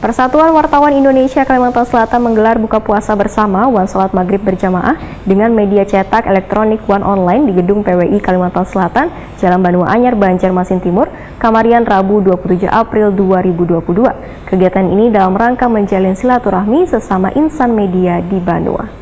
Persatuan Wartawan Indonesia Kalimantan Selatan menggelar buka puasa bersama Wan Salat Maghrib berjamaah dengan media cetak elektronik Wan Online di Gedung PWI Kalimantan Selatan, Jalan Banua Anyar, Banjarmasin Timur, Kamarian, Rabu 27 April 2022. Kegiatan ini dalam rangka menjalin silaturahmi sesama insan media di Banua.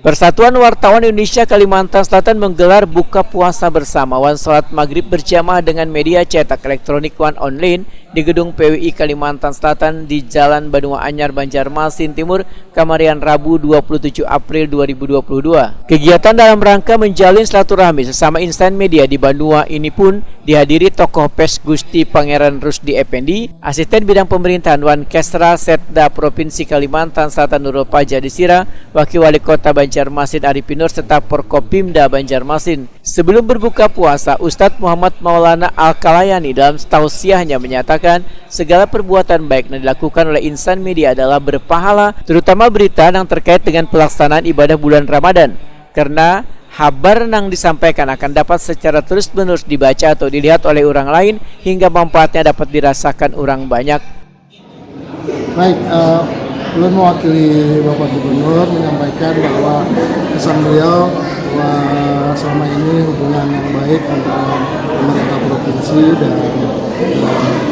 Persatuan Wartawan Indonesia Kalimantan Selatan menggelar buka puasa bersama Wan Salat Maghrib berjamaah dengan media cetak elektronik Wan Online di Gedung PWI Kalimantan Selatan di Jalan Banua Anyar, Banjarmasin Timur, Kamarian, Rabu 27 April 2022. Kegiatan dalam rangka menjalin silaturahmi sesama insan media di Banua ini pun dihadiri tokoh pers Gusti Pangeran Rusdi Effendi, Asisten Bidang Pemerintahan Wankestra Setda Provinsi Kalimantan Selatan Nurul Pajadisira, Wakil Wali Kota Banjarmasin Arifin Nur serta Porkopimda Banjarmasin. Sebelum berbuka puasa, Ustadz Muhammad Maulana Al-Kalayani dalam tausiahnya menyatakan segala perbuatan baik yang dilakukan oleh insan media adalah berpahala, terutama berita yang terkait dengan pelaksanaan ibadah bulan Ramadan, karena kabar yang disampaikan akan dapat secara terus-menerus dibaca atau dilihat oleh orang lain hingga manfaatnya dapat dirasakan orang banyak. Baik, ulun mewakili Bapak Gubernur menyampaikan bahwa pesan beliau bahwa selama ini hubungan yang baik antara pemerintah provinsi dan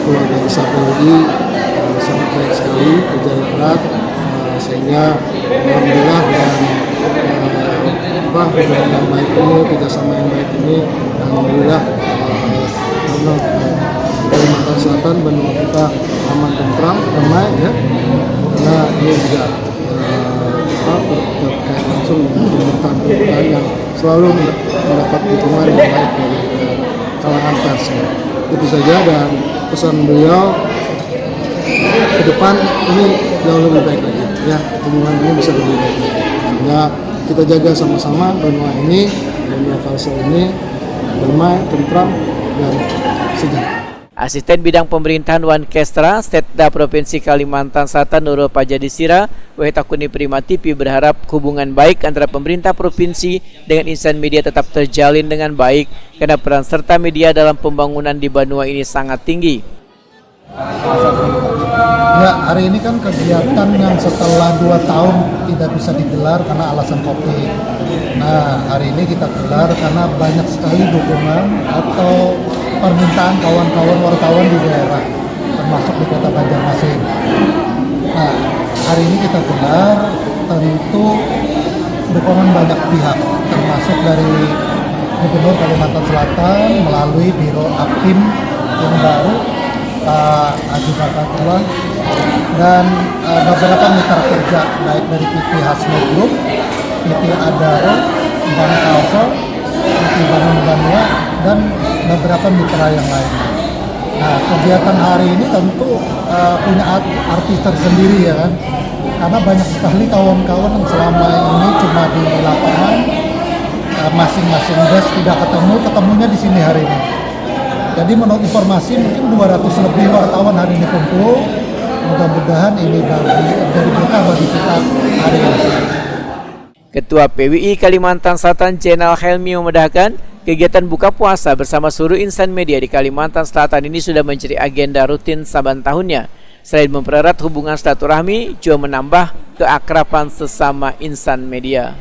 keluarga besar PWI sangat baik sekali, berjalan berat, sehingga alhamdulillah dengan hubungan yang baik ini, kerjasama yang baik ini, alhamdulillah Kalimantan Selatan benua kita aman, tentram, damai ya. Karena ini juga terkait langsung dengan pemerintahan yang selalu mendapat dukungan yang baik dari kalangan pers. Itu saja, dan pesan beliau ke depan ini jauh lebih baik lagi ya, hubungan ini bisa lebih baik lagi, sehingga kita jaga sama-sama benua ini, benua Kalsel ini damai, tentram, dan sejahtera. Asisten Bidang Pemerintahan Wankestra Setda Provinsi Kalimantan Selatan Nurul Pajadisira, Wetakuni Prima TV berharap hubungan baik antara pemerintah provinsi dengan insan media tetap terjalin dengan baik karena peran serta media dalam pembangunan di Banua ini sangat tinggi. Ya, hari ini kan kegiatan yang setelah 2 tahun tidak bisa digelar karena alasan COVID. Nah, hari ini kita gelar karena banyak sekali dukungan atau permintaan kawan-kawan wartawan di daerah, termasuk di Kota Banjarmasin. Nah, hari ini kita gelar tentu dukungan banyak pihak, termasuk dari Gubernur Kalimantan Selatan melalui Biro Apim yang baru, Pak Haji Bakatullah, dan beberapa mitra kerja baik dari PT Hasno Group, PT Adaro, Bank Kalsel, PT Bangun Banua, dan beberapa mitra yang lain. Nah, kegiatan hari ini tentu punya arti tersendiri ya kan, karena banyak sekali kawan-kawan yang selama ini cuma di lapangan, masing-masing desk tidak ketemunya di sini hari ini. Jadi menurut informasi mungkin 200 lebih wartawan hari ini kumpul. Mudah-mudahan ini jadi berkah bagi kita hari ini. Ketua PWI Kalimantan Selatan Jenderal Helmi memedahkan kegiatan buka puasa bersama seluruh insan media di Kalimantan Selatan ini sudah menjadi agenda rutin saban tahunnya. Selain mempererat hubungan silaturahmi, juga menambah keakraban sesama insan media.